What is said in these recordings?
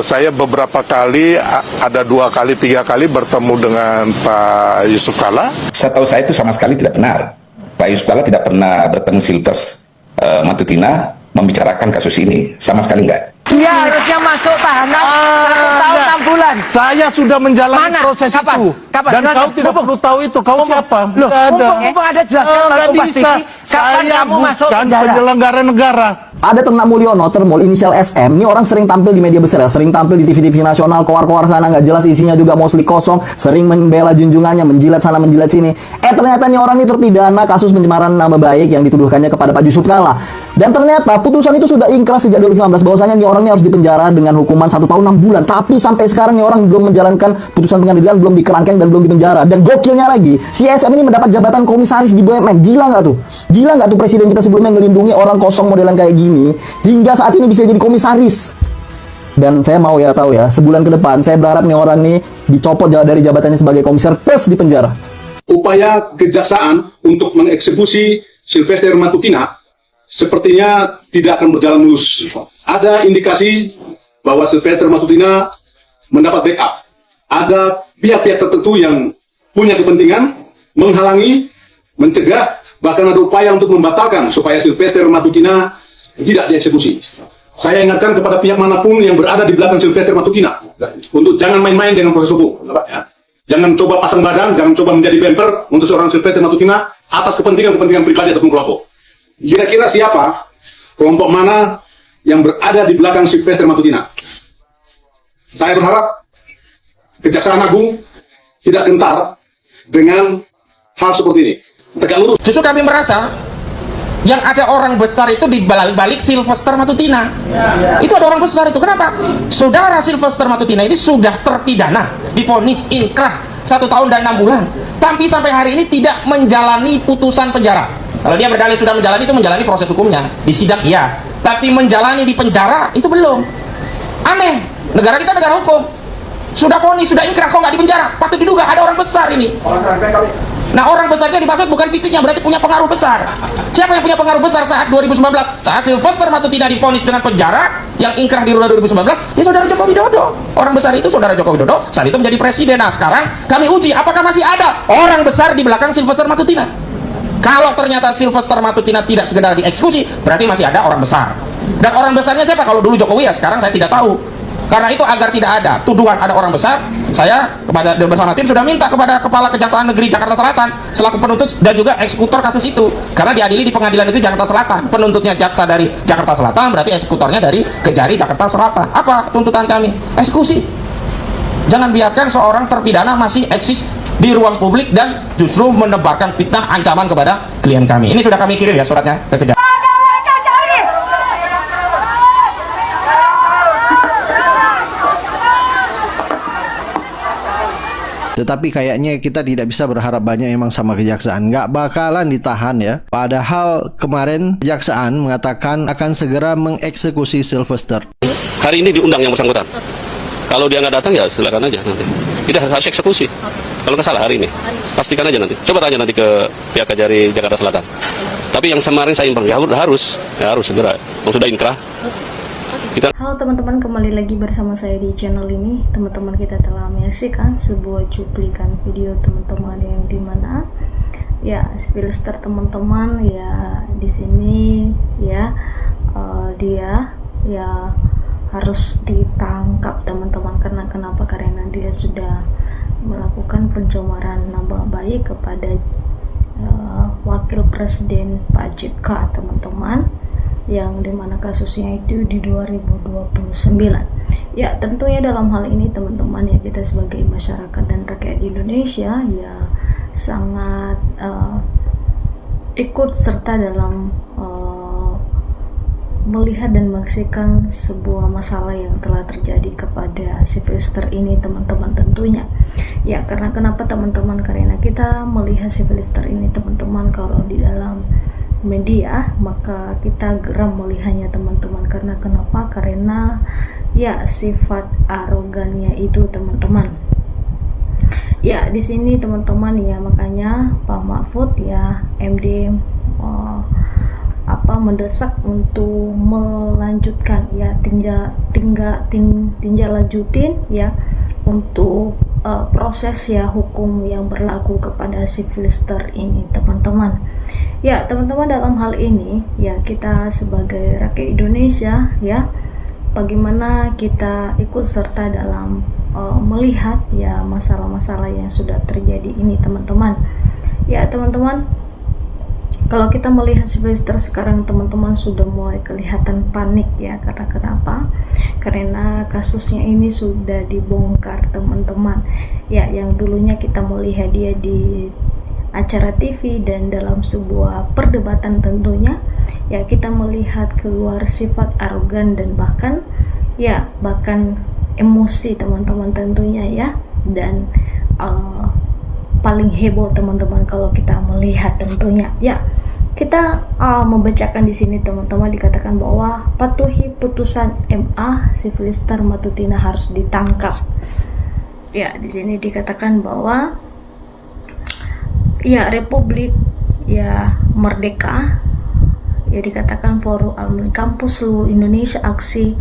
saya beberapa kali, ada 2 kali 3 kali bertemu dengan Pak Yusuf Kalla. Setahu saya itu sama sekali tidak benar. Pak Yusuf Kalla tidak pernah bertemu Silvers Matutina membicarakan kasus ini, sama sekali enggak. Dia harusnya masuk tahanan 1 tahun 6 bulan. Saya sudah menjalani proses Kapan? itu. Kapan? Dan Jelaskan. kau tidak perlu tahu itu. Kau siapa? Loh, Tidak ada. mumpung ada jelaskan Nggak bisa. kapan Saya kamu masuk bukan penjara? penyelenggara negara. Ada Ternak Mulyono, Termul, inisial SM. Ini orang sering tampil di media besar ya, sering tampil di TV-TV nasional, koar-koar sana nggak jelas isinya juga mostly kosong, sering membela junjungannya, menjilat sana menjilat sini. Ternyata nih orang ini terpidana kasus pencemaran nama baik yang dituduhkannya kepada Pak Yusuf Kalla. Dan ternyata putusan itu sudah ingkrah sejak 2015 bahwasanya nih orangnya harus dipenjara dengan hukuman 1 tahun 6 bulan. Tapi sampai sekarang nih orang belum menjalankan putusan pengadilan, belum dikerangkeng dan belum dipenjara. Dan gokilnya lagi, si SM ini mendapat jabatan komisaris di BUMN. Gila nggak tuh? Gila nggak tuh presiden kita sebelumnya ngelindungi orang kosong modelan kayak gini hingga saat ini bisa jadi komisaris. Dan saya mau ya tahu ya, sebulan ke depan saya berharap nih orang nih dicopot dari jabatannya sebagai komisaris plus dipenjara. Upaya kejaksaan untuk mengeksekusi Sylvester Matutina sepertinya tidak akan berjalan mulus. Ada indikasi bahwa Sylvester Matutina mendapat backup. Ada pihak-pihak tertentu yang punya kepentingan menghalangi, mencegah, bahkan ada upaya untuk membatalkan supaya Sylvester Matutina tidak dieksekusi. Saya ingatkan kepada pihak manapun yang berada di belakang Sylvester Matutina untuk jangan main-main dengan proses hukum. Jangan coba pasang badan, jangan coba menjadi bemper untuk seorang Sylvester Matutina atas kepentingan pribadi ataupun kelompok. Kira-kira siapa, kelompok mana yang berada di belakang Sylvester Matutina? Saya berharap Kejaksaan Agung tidak gentar dengan hal seperti ini. Tegak lurus. Justru kami merasa yang ada orang besar itu di balik Sylvester Matutina. Itu ada orang besar itu. Kenapa? Saudara Sylvester Matutina ini sudah terpidana, divonis inkrah 1 tahun dan 6 bulan. Tapi sampai hari ini tidak menjalani putusan penjara. Kalau dia berdalih sudah menjalani, itu menjalani proses hukumnya. Di sidang iya. Tapi menjalani di penjara itu belum. Aneh. Negara kita negara hukum. Sudah vonis, sudah inkrah, kok nggak di penjara? Patut diduga ada orang besar ini. Nah, orang besarnya dimaksud bukan fisiknya, berarti punya pengaruh besar. Siapa yang punya pengaruh besar saat 2019? Saat Sylvester Matutina divonis dengan penjara, yang inkrah di 2019, ya saudara Joko Widodo. Orang besar itu saudara Joko Widodo, saat itu menjadi presiden. Nah, sekarang kami uji, apakah masih ada orang besar di belakang Sylvester Matutina? Kalau ternyata Sylvester Matutina tidak sekedar dieksekusi, berarti masih ada orang besar. Dan orang besarnya siapa? Kalau dulu Jokowi ya, sekarang saya tidak tahu. Karena itu agar tidak ada tuduhan ada orang besar, saya kepada bersama tim sudah minta kepada Kepala Kejaksaan Negeri Jakarta Selatan selaku penuntut dan juga eksekutor kasus itu, karena diadili di Pengadilan Negeri Jakarta Selatan. Penuntutnya jaksa dari Jakarta Selatan, berarti eksekutornya dari Kejari Jakarta Selatan. Apa tuntutan kami? Eksekusi. Jangan biarkan seorang terpidana masih eksis di ruang publik dan justru menebarkan fitnah ancaman kepada klien kami. Ini sudah kami kirim ya suratnya ke Kejaksaan. Tetapi kayaknya kita tidak bisa berharap banyak emang sama kejaksaan. Nggak bakalan ditahan ya. Padahal kemarin kejaksaan mengatakan akan segera mengeksekusi Sylvester. Hari ini diundang yang bersangkutan. Kalau dia nggak datang ya silakan aja nanti. Tidak harus eksekusi. Kalau nggak salah hari ini. Pastikan aja nanti. Coba tanya nanti ke pihak Kejari Jakarta Selatan. Tapi yang kemarin saya bilang ya harus segera. Yang sudah inkrah. Halo teman-teman, kembali lagi bersama saya di channel ini. Teman-teman, kita telah menyaksikan sebuah cuplikan video teman-teman yang dimana ya Sylvester teman-teman ya di sini ya dia ya harus ditangkap teman-teman. Karena kenapa? Karena dia sudah melakukan pencemaran nama baik kepada Wakil Presiden Pak JK teman-teman, yang dimana kasusnya itu di 2029. Ya tentunya dalam hal ini teman-teman ya, kita sebagai masyarakat dan rakyat Indonesia ya sangat ikut serta dalam melihat dan menyaksikan sebuah masalah yang telah terjadi kepada Sylvester ini teman-teman tentunya. Ya karena kenapa teman-teman? Karena kita melihat Sylvester ini teman-teman kalau di dalam media, maka kita geram melihatnya teman-teman. Karena kenapa? Karena ya sifat arogannya itu teman-teman. Ya di sini teman-teman ya, makanya Pak Mahfud ya MD mendesak untuk melanjutkan ya tinjau lanjutin ya untuk proses ya hukum yang berlaku kepada si Filister ini teman-teman. Ya teman-teman, dalam hal ini ya kita sebagai rakyat Indonesia ya bagaimana kita ikut serta dalam melihat ya masalah-masalah yang sudah terjadi ini teman-teman. Ya teman-teman, kalau kita melihat si Filister sekarang teman-teman sudah mulai kelihatan panik ya, karena kenapa? Karena kasusnya ini sudah dibongkar teman-teman. Ya, yang dulunya kita melihat dia di acara TV dan dalam sebuah perdebatan tentunya ya kita melihat keluar sifat arogan dan bahkan emosi teman-teman tentunya ya, dan paling heboh teman-teman kalau kita melihat tentunya ya. Kita membacakan di sini teman-teman, dikatakan bahwa patuhi putusan MA, si Filister Matutina harus ditangkap. Ya, di sini dikatakan bahwa ya Republik ya merdeka ya, dikatakan Forum Alumni Kampus seluruh Indonesia aksi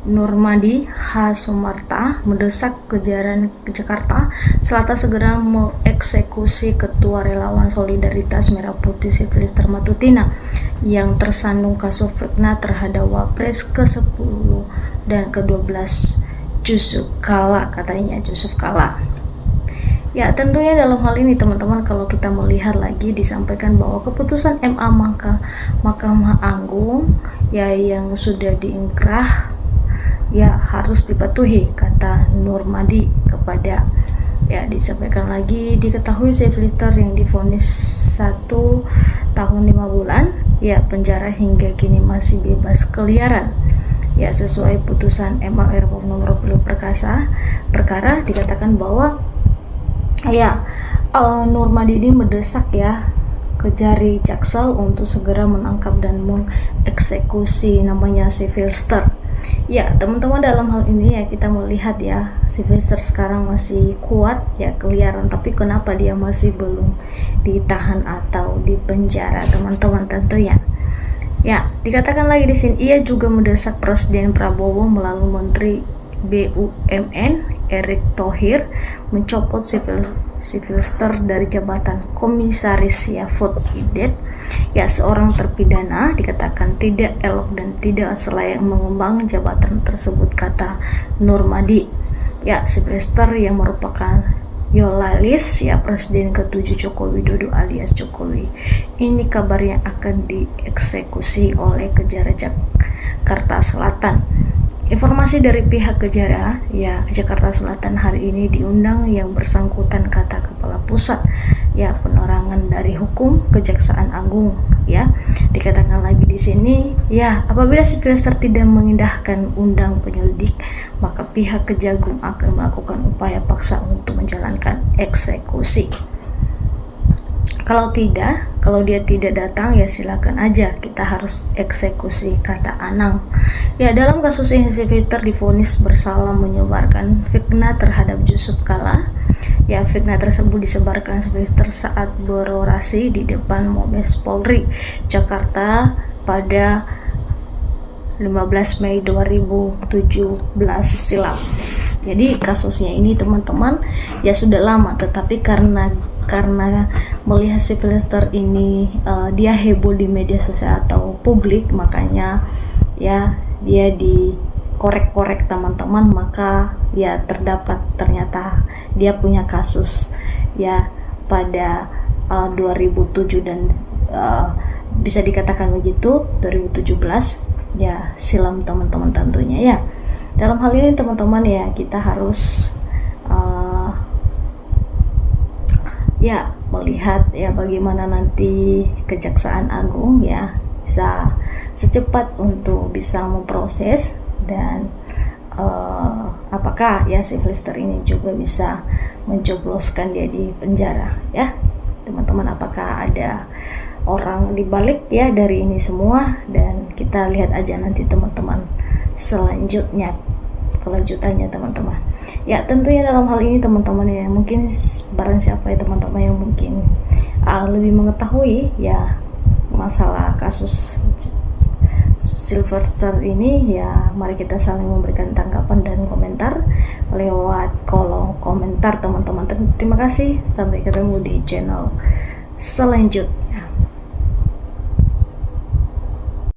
Nurmadi H. Sumarta mendesak Kejaran Jakarta Selatan segera mengeksekusi Ketua Relawan Solidaritas Merah Putih si Filister Matutina yang tersandung kasus fitnah terhadap Wapres ke-10 dan ke-12 Yusuf Kala, katanya Yusuf Kala. Ya tentunya dalam hal ini teman-teman, kalau kita melihat lagi disampaikan bahwa keputusan MA Mahkamah Agung ya yang sudah diingkrah ya harus dipatuhi, kata Nurmadi kepada ya. Disampaikan lagi, diketahui si Filister yang divonis 1 tahun 5 bulan ya penjara hingga kini masih bebas keliaran ya sesuai putusan MA nomor 20 perkara dikatakan bahwa ya Nurmadi ini mendesak ya Kejari Jaksel untuk segera menangkap dan mengeksekusi namanya si Filister. Ya teman-teman, dalam hal ini ya kita melihat ya si Filister sekarang masih kuat ya keliaran, tapi kenapa dia masih belum ditahan atau dipenjara teman-teman tentunya. Ya dikatakan lagi di sini, ia juga mendesak Presiden Prabowo melalui Menteri BUMN Erick Thohir mencopot si Filister dari jabatan Komisaris ya Food Idet ya, seorang terpidana dikatakan tidak elok dan tidak selayak mengemban jabatan tersebut, kata Nurmadi. Ya si Filister yang merupakan Yolalis ya Presiden ke-7 Joko Widodo alias Jokowi ini kabarnya akan dieksekusi oleh Kejari Jakarta Selatan. Informasi dari pihak Kejara ya Jakarta Selatan hari ini diundang yang bersangkutan, kata Kepala Pusat ya Penerangan dari Hukum Kejaksaan Agung ya. Dikatakan lagi di sini ya, apabila si Filister tidak mengindahkan undang penyelidik maka pihak Kejagung akan melakukan upaya paksa untuk menjalankan eksekusi. Kalau dia tidak datang ya silakan aja, kita harus eksekusi, kata Anang. Ya dalam kasus ini si Filister divonis bersalah menyebarkan fitnah terhadap Yusuf Kala. Ya fitnah tersebut disebarkan si Filister saat berorasi di depan Mabes Polri Jakarta pada 15 Mei 2017 silam. Jadi kasusnya ini teman-teman ya sudah lama, tetapi karena melihat si Filister ini dia heboh di media sosial atau publik, makanya ya dia dikorek-korek teman-teman, maka ya ternyata dia punya kasus ya pada 2007 dan bisa dikatakan begitu 2017 ya silam teman-teman tentunya ya. Dalam hal ini teman-teman ya kita harus ya melihat ya bagaimana nanti Kejaksaan Agung ya bisa secepat untuk bisa memproses dan apakah ya si Filister ini juga bisa mencobloskan dia di penjara ya teman-teman, apakah ada orang dibalik ya dari ini semua, dan kita lihat aja nanti teman-teman kelanjutannya teman-teman. Ya tentunya dalam hal ini teman-teman ya mungkin barang siapa ya teman-teman yang mungkin lebih mengetahui ya masalah kasus Sylvester ini, ya mari kita saling memberikan tanggapan dan komentar lewat kolom komentar teman-teman. Terima kasih, sampai ketemu di channel selanjutnya.